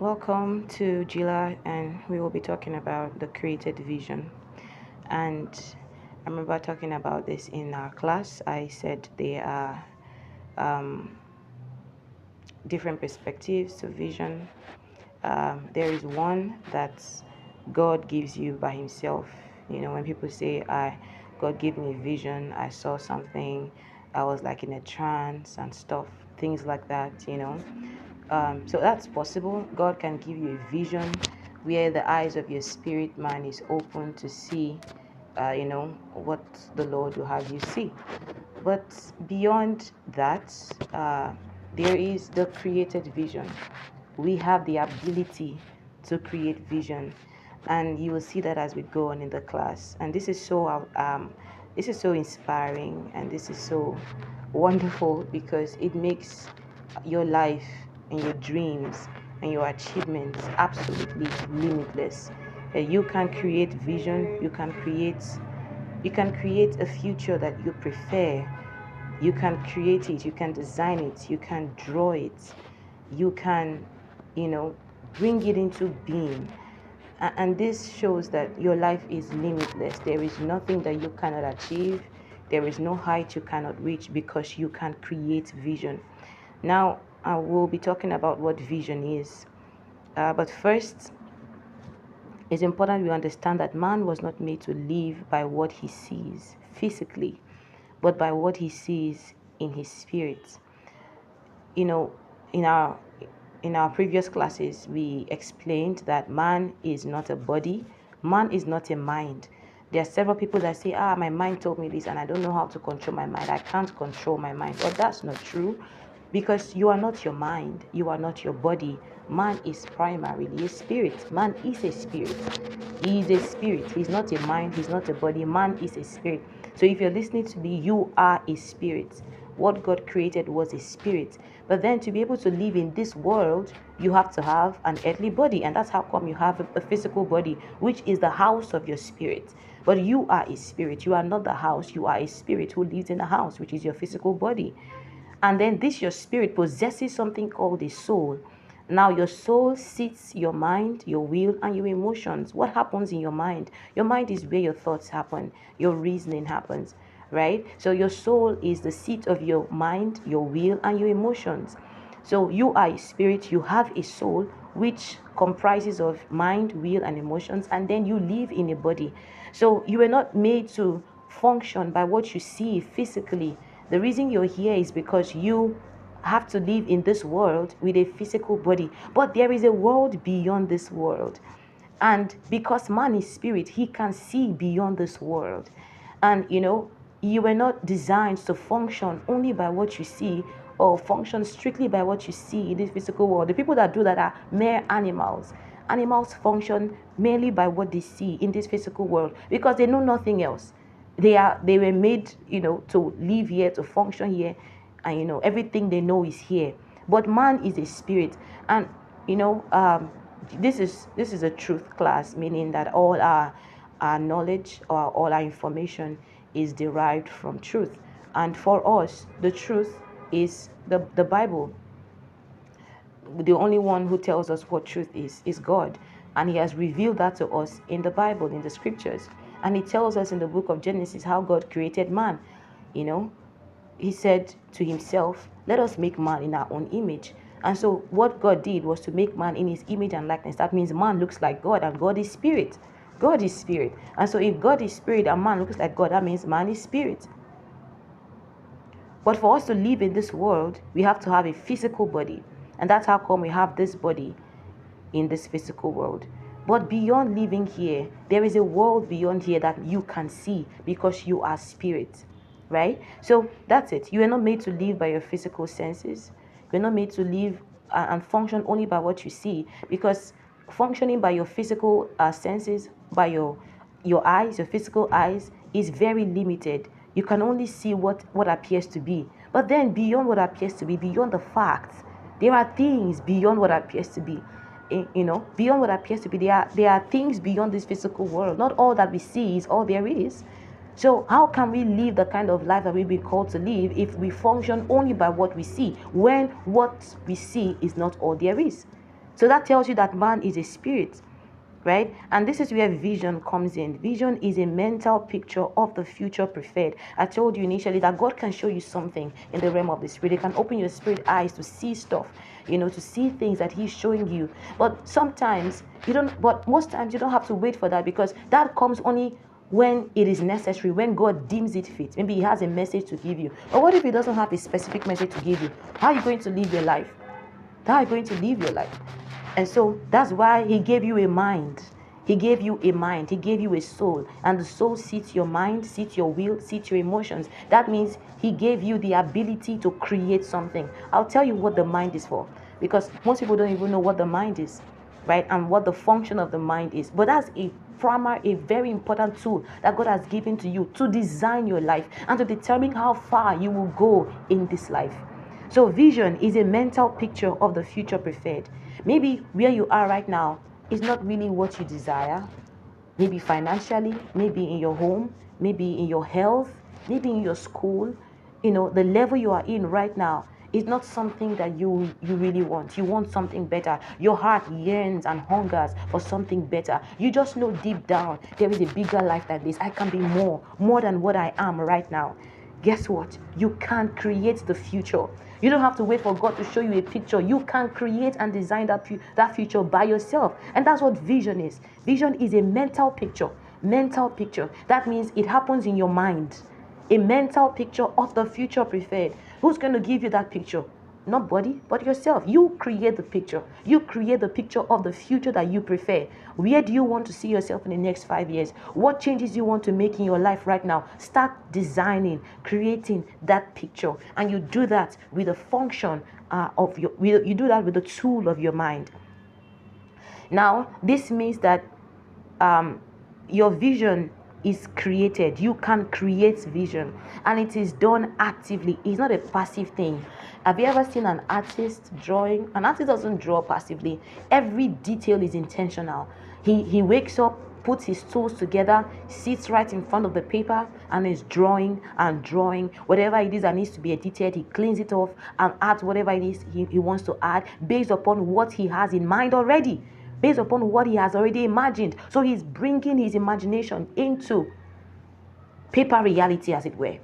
Welcome to Gila, and we will be talking about the created vision. And I remember talking about this in our class. I said there are um, different perspectives to vision. There is one that God gives you by Himself. When people say, God gave me a vision, I saw something, I was like in a trance and stuff, things like that. So that's possible. God can give you a vision where the eyes of your spirit man is open to see, what the Lord will have you see. But beyond that, there is the created vision. We have the ability to create vision, and you will see that as we go on in the class. And this is so inspiring, and this is so wonderful because it makes your life and your dreams and your achievements absolutely limitless. You can create vision. You can create a future that you prefer. You can create it, you can design it, you can draw it, you can, you know, bring it into being. And this shows that your life is limitless. There is nothing that you cannot achieve. There is no height you cannot reach because you can create vision. Now, I will be talking about what vision is. But first, it's important we understand that man was not made to live by what he sees physically, but by what he sees in his spirit. You know, in our previous classes, we explained that man is not a body, man is not a mind. There are several people that say, my mind told me this and I don't know how to control my mind. I can't control my mind. But that's not true, because you are not your mind, you are not your body. Man is primarily a spirit. Man is a spirit. He is a spirit. He's not a mind, he's not a body. Man is a spirit. So if you're listening to me, you are a spirit. What God created was a spirit. But then to be able to live in this world, you have to have an earthly body. And that's how come you have a physical body, which is the house of your spirit. But you are a spirit. You are not the house. You are a spirit who lives in the house, which is your physical body. And then this your spirit possesses something called a soul. Now your soul sits your mind, your will, and your emotions. What happens in your mind? Your mind is where your thoughts happen, your reasoning happens, right? So your soul is the seat of your mind, your will, and your emotions. So you are a spirit, you have a soul which comprises of mind, will, and emotions, and then you live in a body. So you were not made to function by what you see physically. The reason you're here is because you have to live in this world with a physical body. But there is a world beyond this world. And because man is spirit, he can see beyond this world. And you were not designed to function only by what you see, or function strictly by what you see in this physical world. The people that do that are mere animals. Animals function merely by what they see in this physical world because they know nothing else. They were made, to live here, to function here, and everything they know is here. But man is a spirit, and you know um, this is a truth class, meaning that all our knowledge or all our information is derived from truth. And for us, the truth is the Bible. The only one who tells us what truth is God, and he has revealed that to us in the Bible, in the scriptures. And he tells us in the book of Genesis how God created man. you know he said to himself, let us make man in our own image. And so what God did was to make man in his image and likeness. That means man looks like God, and God is spirit. God is spirit. And so if God is spirit and man looks like God, that means man is spirit. But for us to live in this world, we have to have a physical body. And that's how come we have this body in this physical world. But beyond living here, there is a world beyond here that you can see because you are spirit, right? So that's it. You are not made to live by your physical senses. You're not made to live and function only by what you see, because functioning by your physical senses, by your eyes, your physical eyes, is very limited. You can only see what appears to be. But then beyond what appears to be, beyond the facts, there are things beyond what appears to be. Beyond what appears to be, there are things beyond this physical world. Not all that we see is all there is. So how can we live the kind of life that we've been called to live if we function only by what we see, when what we see is not all there is? So that tells you that man is a spirit, right? And this is where vision comes in. Vision is a mental picture of the future preferred. I told you initially that God can show you something in the realm of the spirit. He can open your spirit eyes to see stuff, to see things that he's showing you. But sometimes but most times you don't have to wait for that, because that comes only when it is necessary, when God deems it fit. Maybe he has a message to give you. But what if he doesn't have a specific message to give you? How are you going to live your life? How are you going to live your life? And so that's why he gave you a mind. He gave you a mind. He gave you a soul. And the soul seats your mind, seats your will, seats your emotions. That means he gave you the ability to create something. I'll tell you what the mind is for, because most people don't even know what the mind is, right? And what the function of the mind is. But that's a very important tool that God has given to you to design your life and to determine how far you will go in this life. So vision is a mental picture of the future preferred. Maybe where you are right now is not really what you desire. Maybe financially, maybe in your home, maybe in your health, maybe in your school. The level you are in right now is not something that you really want. You want something better. Your heart yearns and hungers for something better. You just know deep down there is a bigger life than this. I can be more than what I am right now. Guess what? You can create the future. You don't have to wait for God to show you a picture. You can create and design that future by yourself. And that's what vision is. Vision is a mental picture. Mental picture. That means it happens in your mind. A mental picture of the future preferred. Who's going to give you that picture? Nobody but yourself. You create the picture. You create the picture of the future that you prefer. Where do you want to see yourself in the next 5 years? What changes do you want to make in your life right now? Start designing, creating that picture. And you do that with the function you do that with the tool of your mind. Now, this means that your vision is created. You can create vision, and it is done actively. It's not a passive thing. Have you ever seen an artist drawing? An artist doesn't draw passively. Every detail is intentional. He wakes up, puts his tools together, sits right in front of the paper, and is drawing and drawing. Whatever it is that needs to be edited, he cleans it off and adds whatever it is he wants to add based upon what he has in mind already, based upon what he has already imagined. So he's bringing his imagination into paper reality, as it were.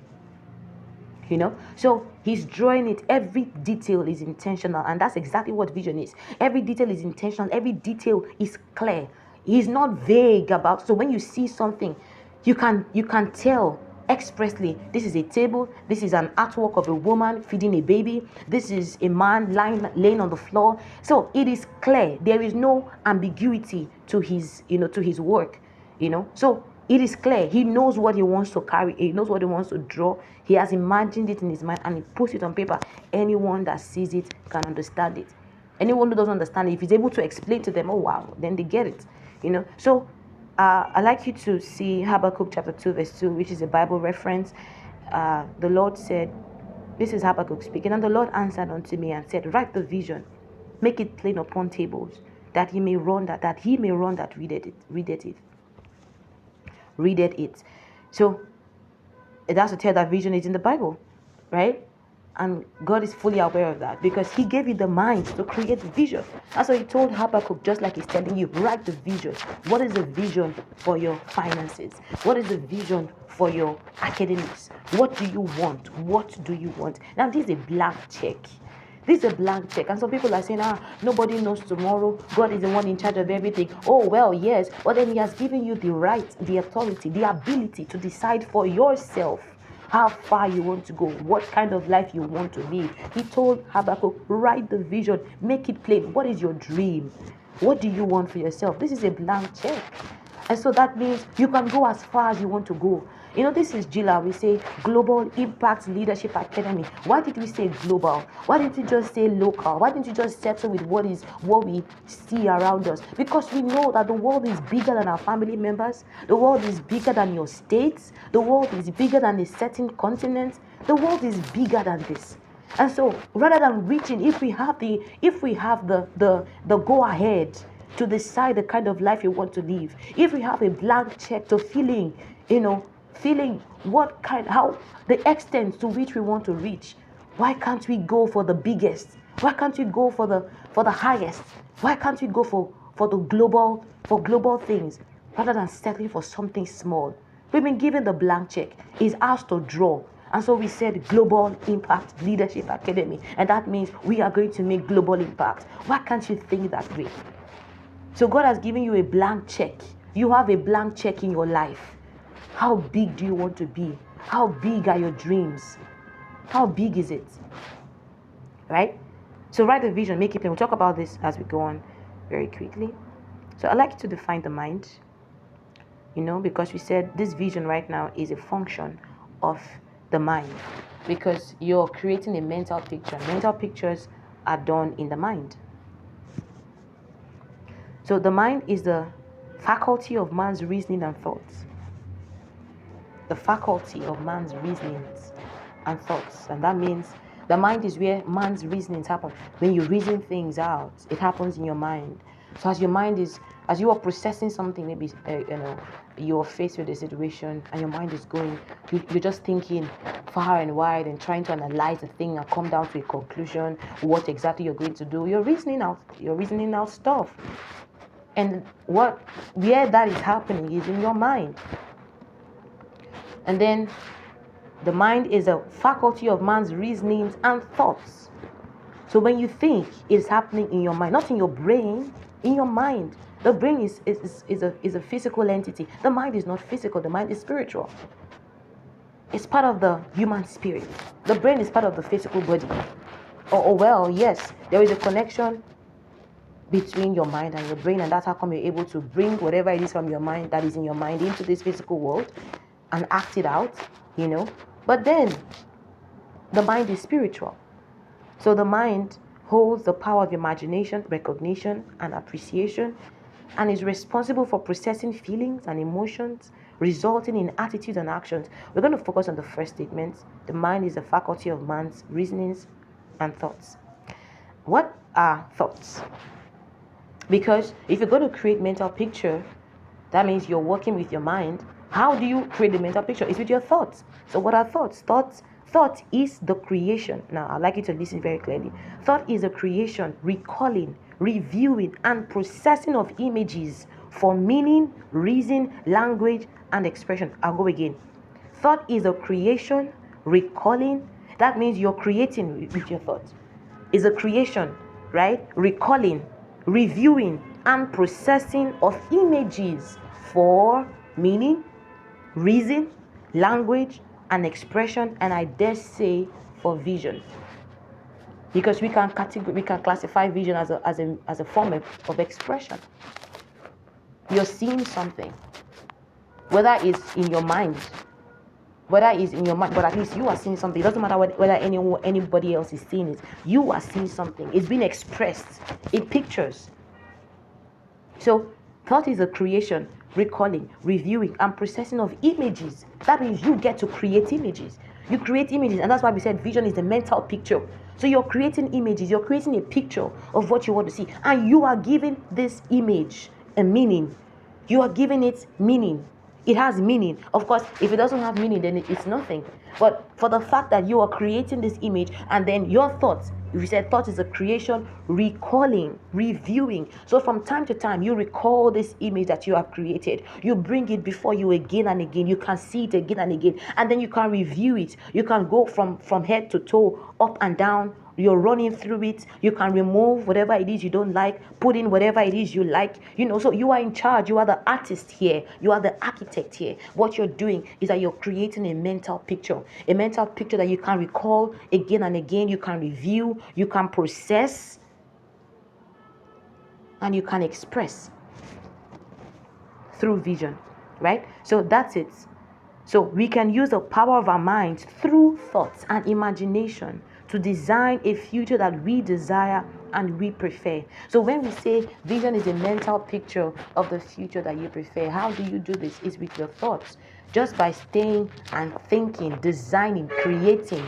So he's drawing it. Every detail is intentional, and that's exactly what vision is. Every detail is intentional. Every detail is clear. He's not vague about. So when you see something, you can tell expressly, this is a table, this is an artwork of a woman feeding a baby, this is a man laying on the floor. So it is clear. There is no ambiguity to his work. So it is clear. He knows what he wants to carry. He knows what he wants to draw. He has imagined it in his mind, and he puts it on paper. Anyone that sees it can understand it. Anyone who doesn't understand it, if he's able to explain to them, oh wow, then they get it. So I'd like you to see Habakkuk chapter 2 verse 2, which is a Bible reference. The Lord said, this is Habakkuk speaking, and the Lord answered unto me and said, write the vision, make it plain upon tables, that he may run that readeth it. So that's to tell that vision is in the Bible, right? And God is fully aware of that, because he gave you the mind to create vision. That's what he told Habakkuk, just like he's telling you, write the vision. What is the vision for your finances? What is the vision for your academics? What do you want? What do you want? Now, this is a blank check. This is a blank check. And some people are saying, nobody knows tomorrow. God is the one in charge of everything. Oh, well, yes. But then he has given you the right, the authority, the ability to decide for yourself how far you want to go, what kind of life you want to live. He told Habakkuk, write the vision, make it plain. What is your dream? What do you want for yourself? This is a blank check. And so that means you can go as far as you want to go. This is GILA. We say Global Impact Leadership Academy. Why did we say global? Why didn't you just say local? Why didn't you just settle with what we see around us? Because we know that the world is bigger than our family members. The world is bigger than your states. The world is bigger than a certain continent. The world is bigger than this. And so rather than reaching, if we have the go ahead to decide the kind of life you want to live, if we have a blank check to feeling how the extent to which we want to reach, why can't we go for the biggest? Why can't we go for the highest? Why can't we go for global things rather than settling for something small? We've been given the blank check. It's ours to draw. And so we said Global Impact Leadership Academy. And that means we are going to make global impact. Why can't you think that way? So God has given you a blank check. You have a blank check in your life. How big do you want to be? How big are your dreams? How big is it? Right? So write a vision, make it plain. We'll talk about this as we go on very quickly. So I like to define the mind, because we said this vision right now is a function of the mind, because you're creating a mental picture. Mental pictures are done in the mind. So the mind is the faculty of man's reasoning and thoughts. The faculty of man's reasonings and thoughts. And that means the mind is where man's reasonings happen. When you reason things out, it happens in your mind. So as you are processing something, maybe you're faced with a situation and your mind is going, you're just thinking far and wide and trying to analyze the thing and come down to a conclusion, what exactly you're going to do. You're reasoning out stuff. And where that is happening is in your mind. And then the mind is a faculty of man's reasonings and thoughts. So when you think, it's happening in your mind, not in your brain, in your mind. The brain is a physical entity. The mind is not physical. The mind is spiritual. It's part of the human spirit. The brain is part of the physical body. Yes, there is a connection between your mind and your brain, and that's how come you're able to bring whatever it is from your mind that is in your mind into this physical world and act it out, But then the mind is spiritual. So the mind holds the power of imagination, recognition, and appreciation, and is responsible for processing feelings and emotions, resulting in attitudes and actions. We're going to focus on the first statement. The mind is the faculty of man's reasonings and thoughts. What are thoughts? Because if you're going to create mental picture, that means you're working with your mind. How do you create the mental picture? It's with your thoughts. So what are thoughts? Thought is the creation. Now, I'd like you to listen very clearly. Thought is the creation, recalling, reviewing, and processing of images for meaning, reason, language, and expression. I'll go again. Thought is a creation, recalling. That means you're creating with your thoughts. It's a creation, right? Recalling, reviewing, and processing of images for meaning, reason, language, and expression, and I dare say for vision, because we can classify vision as a form of expression. You're seeing something, whether it's in your mind, but at least you are seeing something. It doesn't matter whether anybody else is seeing it. You are seeing something. It's being expressed in pictures. So thought is a creation, recalling, reviewing, and processing of images. That means you get to create images. You create images, and that's why we said vision is the mental picture. So you're creating images, you're creating a picture of what you want to see, and you are giving this image a meaning. You are giving it meaning. It has meaning. Of course, if it doesn't have meaning, then it's nothing. But for the fact that you are creating this image, and then your thoughts, if you said thought is a creation, recalling, reviewing. So from time to time, you recall this image that you have created. You bring it before you again and again. You can see it again and again. And then you can review it. You can go from head to toe, up and down. You're running through it. You can remove whatever it is you don't like, put in whatever it is you like. So you are in charge. You are the artist here. You are the architect here. What you're doing is that you're creating a mental picture that you can recall again and again. You can review, you can process, and you can express through vision, right? So that's it. So we can use the power of our minds through thoughts and imagination to design a future that we desire and we prefer. So when we say vision is a mental picture of the future that you prefer, how do you do this? It's with your thoughts. Just by staying and thinking, designing, creating,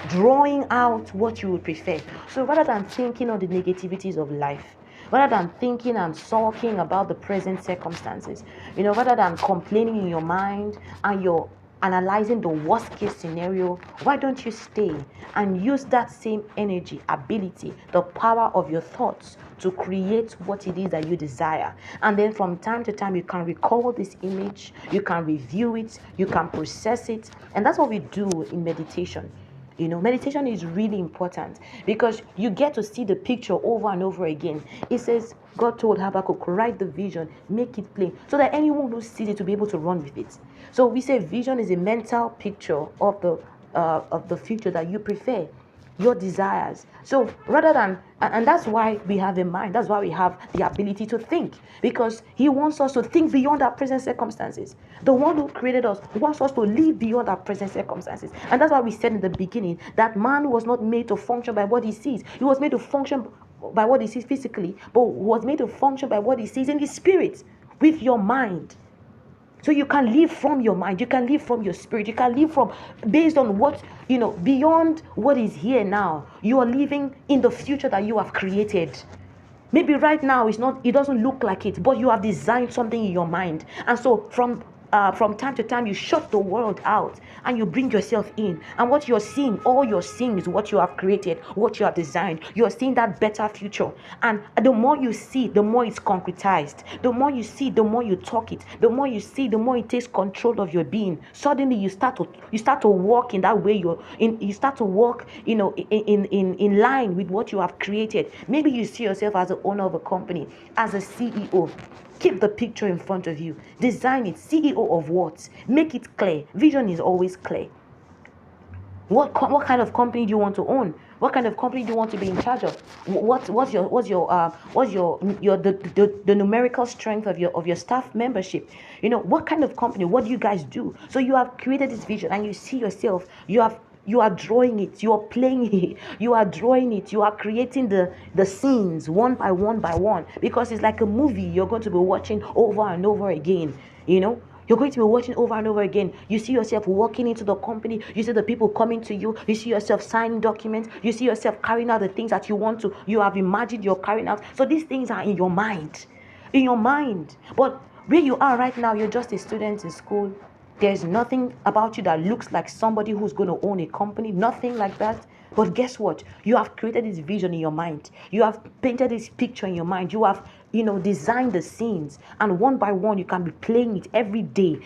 drawing out what you would prefer. So rather than thinking on the negativities of life, rather than thinking and sulking about the present circumstances, rather than complaining in your mind and you're analyzing the worst case scenario, why don't you stay and use that same energy, ability, the power of your thoughts to create what it is that you desire? And then from time to time, you can recall this image, you can review it, you can process it. And that's what we do in meditation. Meditation is really important because you get to see the picture over and over again. It says, God told Habakkuk, write the vision, make it plain, so that anyone who sees it will be able to run with it. So we say vision is a mental picture of the future that you prefer, your desires. So rather than, and that's why we have a mind, that's why we have the ability to think, because he wants us to think beyond our present circumstances. The one who created us wants us to live beyond our present circumstances. And that's why we said in the beginning that man was not made to function by what he sees. He was made to function by what he sees physically, but was made to function by what he sees in his spirit, with your mind. So you can live from your mind, you can live from your spirit, you can live from based on what, beyond what is here now. You are living in the future that you have created. Maybe right now it doesn't look like it, but you have designed something in your mind. And so from time to time, you shut the world out and you bring yourself in. And what you're seeing, all you're seeing is what you have created, what you have designed. You're seeing that better future. And the more you see, the more it's concretized. The more you see, the more you talk it. The more you see, the more it takes control of your being. Suddenly you start to walk in that way. You start to walk, in line with what you have created. Maybe you see yourself as the owner of a company, as a CEO. Keep the picture in front of you. Design it. CEO of what? Make it clear. Vision is always clear. What kind of company do you want to own? What kind of company do you want to be in charge of? What's the numerical strength of your staff membership? What kind of company? What do you guys do? So you have created this vision and you see yourself. You are drawing it, you are playing it, you are drawing it, you are creating the scenes one by one, because it's like a movie you're going to be watching over and over again. You're going to be watching over and over again. You see yourself walking into the company, you see the people coming to you, you see yourself signing documents, you see yourself carrying out the things that you have imagined you're carrying out. So these things are in your mind. But where you are right now, you're just a student in school. There's nothing about you that looks like somebody who's going to own a company. Nothing like that. But guess what? You have created this vision in your mind. You have painted this picture in your mind. You have, designed the scenes. And one by one, you can be playing it every day.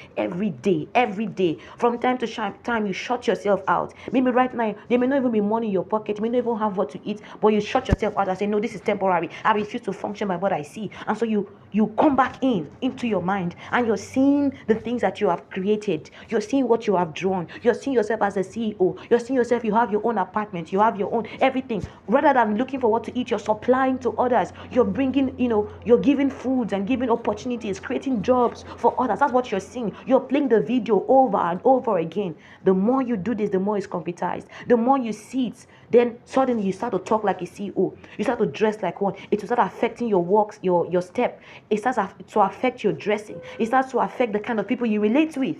From time to time, you shut yourself out. Maybe right now, there may not even be money in your pocket. You may not even have what to eat. But you shut yourself out and say, no, this is temporary. I refuse to function by what I see. And so you come back into your mind. And you're seeing the things that you have created. You're seeing what you have drawn. You're seeing yourself as a CEO. You're seeing yourself, you have your own apartment. You have your own everything. Rather than looking for what to eat, you're supplying to others. You're bringing, you're giving foods and giving opportunities, creating jobs for others. That's what you're seeing. You're playing the video over and over again. The more you do this, the more it's concretized. The more you see it, then suddenly you start to talk like a CEO. You start to dress like one. It will start affecting your walks, your step. It starts to affect your dressing. It starts to affect the kind of people you relate with.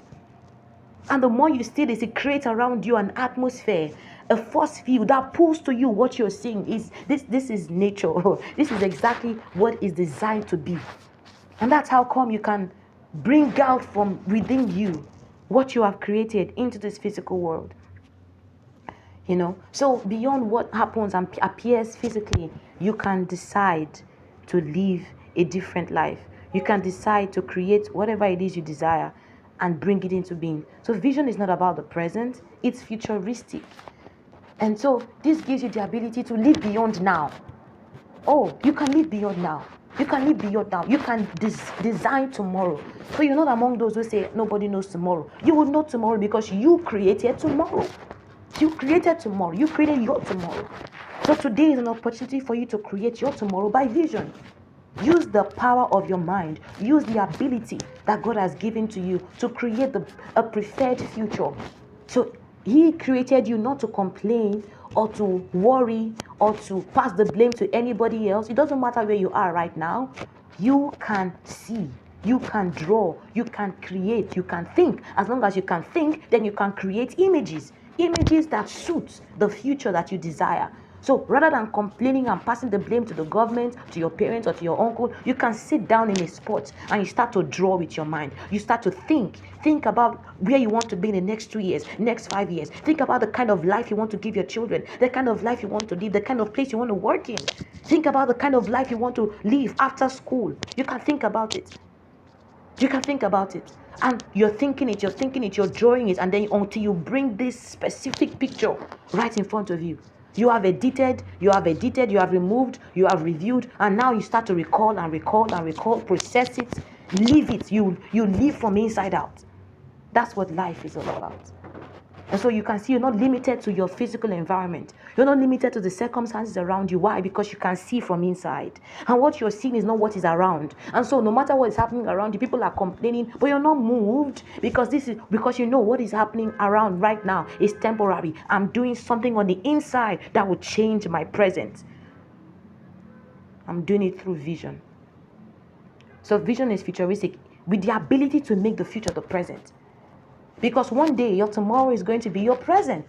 And the more you see this, it creates around you an atmosphere, a force field that pulls to you what you're seeing. This is nature. This is exactly what is designed to be. And that's how come you can bring out from within you what you have created into this physical world. So beyond what happens and appears physically, you can decide to live a different life. You can decide to create whatever it is you desire and bring it into being. So vision is not about the present, it's futuristic. And so this gives you the ability to live beyond now. Oh, you can live beyond now. You can live beyond now. You can design tomorrow. So you're not among those who say nobody knows tomorrow. You will know tomorrow because you created tomorrow. You created tomorrow. You created your tomorrow. So today is an opportunity for you to create your tomorrow by vision. Use the power of your mind. Use the ability that God has given to you to create a preferred future. So He created you not to complain or to worry or to pass the blame to anybody else. It doesn't matter where you are right now. You can see, you can draw, you can create, you can think. As long as you can think, then you can create images that suit the future that you desire. So rather than complaining and passing the blame to the government, to your parents, or to your uncle, you can sit down in a spot and you start to draw with your mind. You start to think about where you want to be in the next 2 years, next 5 years. Think about the kind of life you want to give your children, the kind of life you want to live, the kind of place you want to work in. Think about the kind of life you want to live after school. You can think about it. You can think about it. And you're thinking it, you're drawing it, and then until you bring this specific picture right in front of you. You have edited, you have removed, you have reviewed, and now you start to recall, process it, live it. You live from inside out. That's what life is all about. And so you can see you're not limited to your physical environment. You're not limited to the circumstances around you. Why? Because you can see from inside. And what you're seeing is not what is around. And so no matter what is happening around you, people are complaining, but you're not moved because you know what is happening around right now is temporary. I'm doing something on the inside that will change my present. I'm doing it through vision. So vision is futuristic with the ability to make the future the present. Because one day your tomorrow is going to be your present.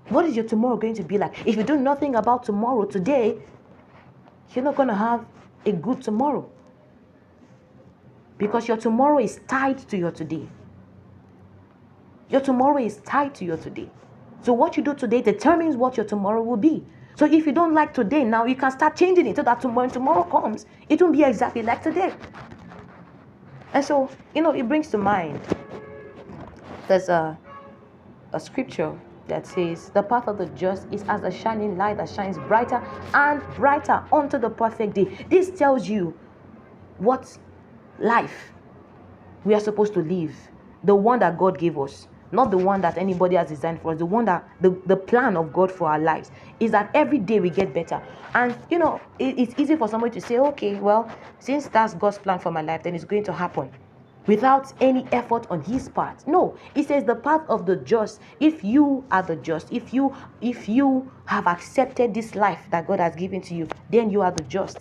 What is your tomorrow going to be like? If you do nothing about tomorrow today, you're not going to have a good tomorrow. Because your tomorrow is tied to your today. Your tomorrow is tied to your today. So what you do today determines what your tomorrow will be. So if you don't like today, now you can start changing it so that when tomorrow comes, it won't be exactly like today. And so, it brings to mind, there's a scripture that says, the path of the just is as a shining light that shines brighter and brighter unto the perfect day. This tells you what life we are supposed to live. The one that God gave us. Not the one that anybody has designed for us. The one that, the plan of God for our lives is that every day we get better. And, it's easy for somebody to say, okay, well, since that's God's plan for my life, then it's going to happen without any effort on his part. No, it says the path of the just. If you are the just, if you have accepted this life that God has given to you, then you are the just.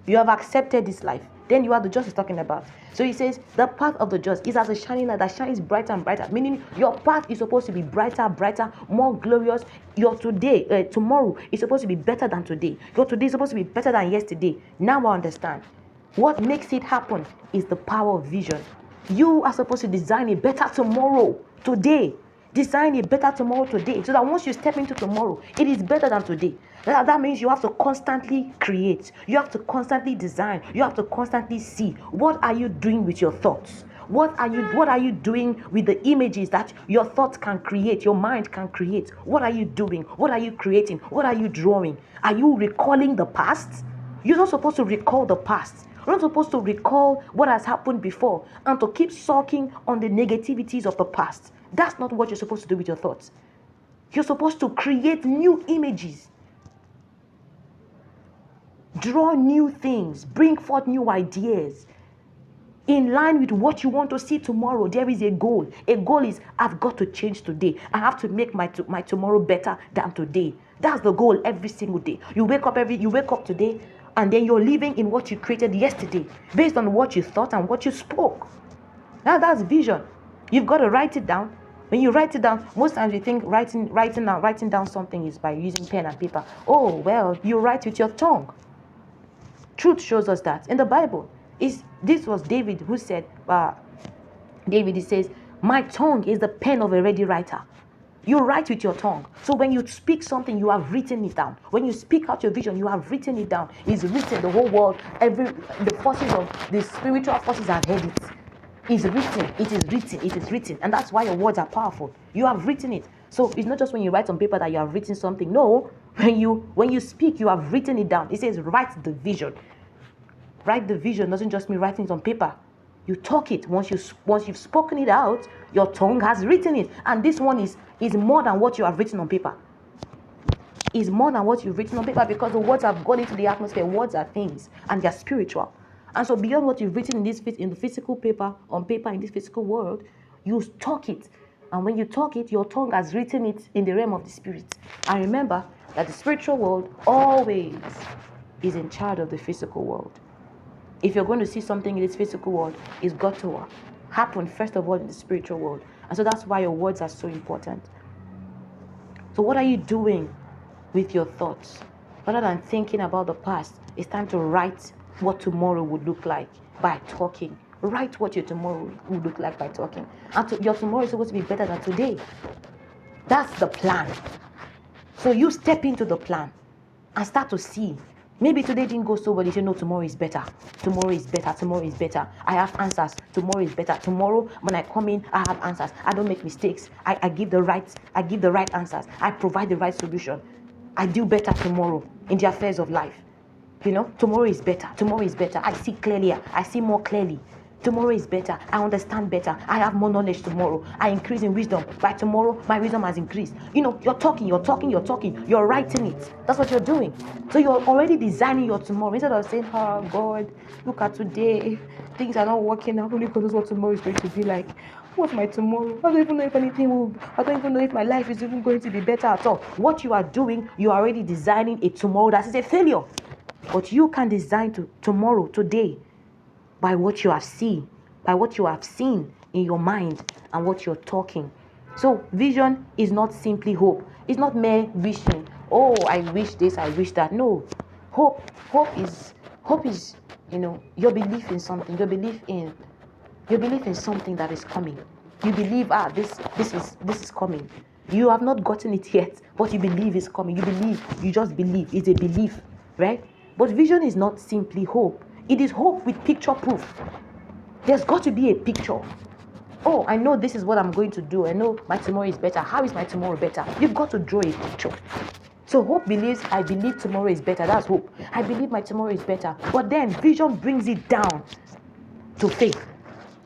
You have accepted this life, then you are the just he's talking about. So he says the path of the just is as a shining light that shines brighter and brighter, meaning your path is supposed to be brighter, more glorious. Your tomorrow is supposed to be better than today. Your today is supposed to be better than yesterday. Now I understand. What makes it happen is the power of vision. You are supposed to design a better tomorrow today. Design a better tomorrow today, so that once you step into tomorrow, it is better than today. That means you have to constantly create. You have to constantly design. You have to constantly see. What are you doing with your thoughts? What are you doing with the images that your thoughts can create, your mind can create? What are you doing? What are you creating? What are you drawing? Are you recalling the past? You're not supposed to recall the past. You're not supposed to recall what has happened before and to keep sulking on the negativities of the past. That's not what you're supposed to do with your thoughts. You're supposed to create new images. Draw new things. Bring forth new ideas. In line with what you want to see tomorrow, there is a goal. A goal is, I've got to change today. I have to make my tomorrow better than today. That's the goal every single day. You wake up today, and then you're living in what you created yesterday, based on what you thought and what you spoke. Now that's vision. You've got to write it down. When you write it down, most times you think writing down something is by using pen and paper. Oh, well, you write with your tongue. Truth shows us that in the Bible. This was David who said, he says, my tongue is the pen of a ready writer. You write with your tongue. So when you speak something, you have written it down. When you speak out your vision, you have written it down. It's written. The whole world, the forces of the spiritual forces have heard it. It's written. It is written. It is written. And that's why your words are powerful. You have written it. So it's not just when you write on paper that you have written something. No, when you speak, you have written it down. It says write the vision. Write the vision doesn't just mean writing it on paper. You talk it. Once you've spoken it out, your tongue has written it. And this one is more than what you have written on paper. Is more than what you've written on paper, because the words have gone into the atmosphere. Words are things, and they're spiritual. And so beyond what you've written in the physical paper, on paper in this physical world, you talk it. And when you talk it, your tongue has written it in the realm of the spirit. And remember that the spiritual world always is in charge of the physical world. If you're going to see something in this physical world, it's got to happen first of all in the spiritual world. And so that's why your words are so important. So what are you doing with your thoughts? Rather than thinking about the past, it's time to write what tomorrow would look like by talking. Write what your tomorrow would look like by talking. And your tomorrow is supposed to be better than today. That's the plan. So you step into the plan and start to see. Maybe today didn't go so well. You say, no, tomorrow is better. Tomorrow is better. Tomorrow is better. I have answers. Tomorrow is better. Tomorrow, when I come in, I have answers. I don't make mistakes. I give the right answers. I provide the right solution. I do better tomorrow in the affairs of life. Tomorrow is better. Tomorrow is better. I see clearly. I see more clearly. Tomorrow is better. I understand better. I have more knowledge tomorrow. I increase in wisdom. By tomorrow, my wisdom has increased. You're talking. You're writing it. That's what you're doing. So you're already designing your tomorrow. Instead of saying, oh, God, look at today. Things are not working out. Only God knows what tomorrow is going to be like. What's my tomorrow? I don't even know if anything will. I don't even know if my life is even going to be better at all. What you are doing, you are already designing a tomorrow that is a failure. But you can design tomorrow, today, by what you have seen, in your mind and what you're talking. So vision is not simply hope. It's not mere wishing. Oh, I wish this, I wish that. No. Hope is your belief in something. Your belief in something that is coming. You believe this is coming. You have not gotten it yet, but you believe it's coming. You just believe. It's a belief, right? But vision is not simply hope. It is hope with picture proof. There's got to be a picture. Oh, I know this is what I'm going to do. I know my tomorrow is better. How is my tomorrow better? You've got to draw a picture. So hope believes, I believe tomorrow is better. That's hope. I believe my tomorrow is better. But then vision brings it down to faith.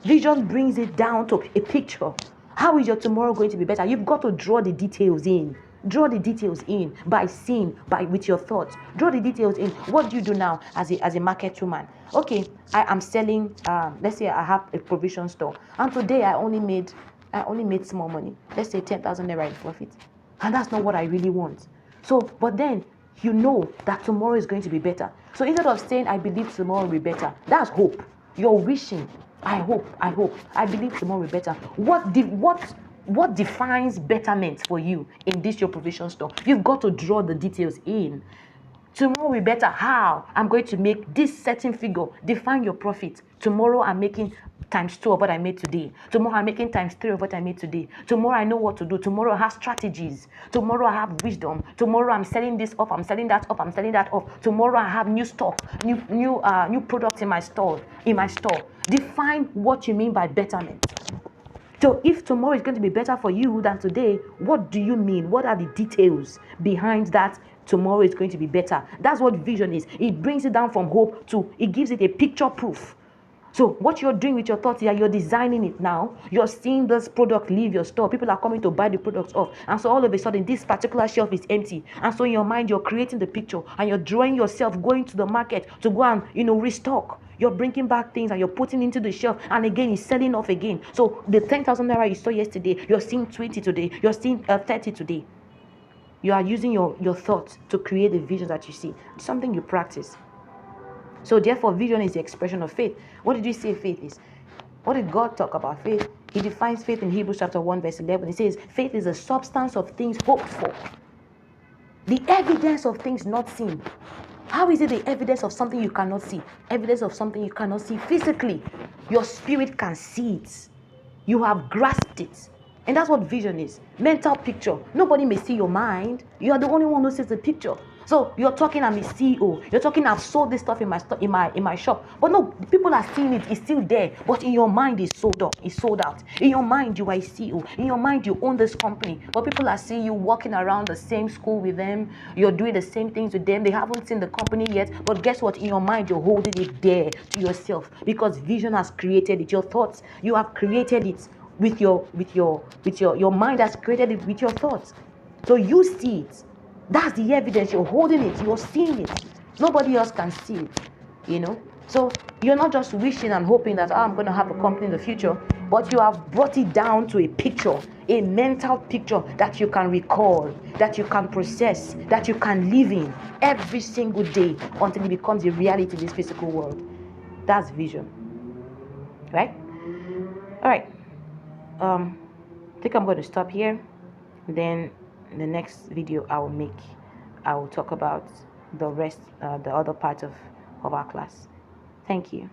Vision brings it down to a picture. How is your tomorrow going to be better? You've got to draw the details in. Draw the details in by seeing, with your thoughts. Draw the details in. What do you do now as a market woman? Okay, I am selling. Let's say I have a provision store, and today I only made small money. Let's say 10,000 naira in profit, and that's not what I really want. So, but then you know that tomorrow is going to be better. So instead of saying I believe tomorrow will be better, that's hope. You're wishing. I hope. I believe tomorrow will be better. What defines betterment for you in this your provision store? You've got to draw the details in. Tomorrow will be better. How? I'm going to make this certain figure. Define your profit. Tomorrow I'm making times 2 of what I made today. Tomorrow I'm making times 3 of what I made today. Tomorrow I know what to do. Tomorrow I have strategies. Tomorrow I have wisdom. Tomorrow I'm selling this off. I'm selling that off. I'm selling that off. Tomorrow I have new stock, new products in my store. Define what you mean by betterment. So if tomorrow is going to be better for you than today, what do you mean? What are the details behind that tomorrow is going to be better? That's what vision is. It brings it down from hope to, it gives it a picture proof. So what you're doing with your thoughts here, you're designing it now. You're seeing this product leave your store. People are coming to buy the products off. And so all of a sudden, this particular shelf is empty. And so in your mind, you're creating the picture and you're drawing yourself going to the market to go and, restock. You're bringing back things and you're putting into the shelf. And again, it's selling off again. So the 10,000 naira you saw yesterday, you're seeing 20 today. You're seeing 30 today. You are using your thoughts to create the vision that you see. It's something you practice. So therefore, vision is the expression of faith. What did you say faith is? What did God talk about faith? He defines faith in Hebrews chapter 1 verse 11. He says, faith is the substance of things hoped for. The evidence of things not seen. How is it the evidence of something you cannot see? Evidence of something you cannot see physically. Your spirit can see it. You have grasped it. And that's what vision is. Mental picture. Nobody may see your mind. You are the only one who sees the picture. So you're talking, I'm a CEO. You're talking, I've sold this stuff in my shop. But no, people are seeing it. It's still there. But in your mind, it's sold out. It's sold out. In your mind, you are a CEO. In your mind, you own this company. But people are seeing you walking around the same school with them. You're doing the same things with them. They haven't seen the company yet. But guess what? In your mind, you're holding it there to yourself because vision has created it. Your thoughts, you have created it with your mind has created it with your thoughts. So you see it. That's the evidence. You're holding it. You're seeing it. Nobody else can see it. So you're not just wishing and hoping that I'm going to have a company in the future, but you have brought it down to a picture, a mental picture that you can recall, that you can process, that you can live in every single day until it becomes a reality in this physical world. That's vision. Right? All right. I think I'm going to stop here. Then in the next video I will talk about the other part of our class. Thank you.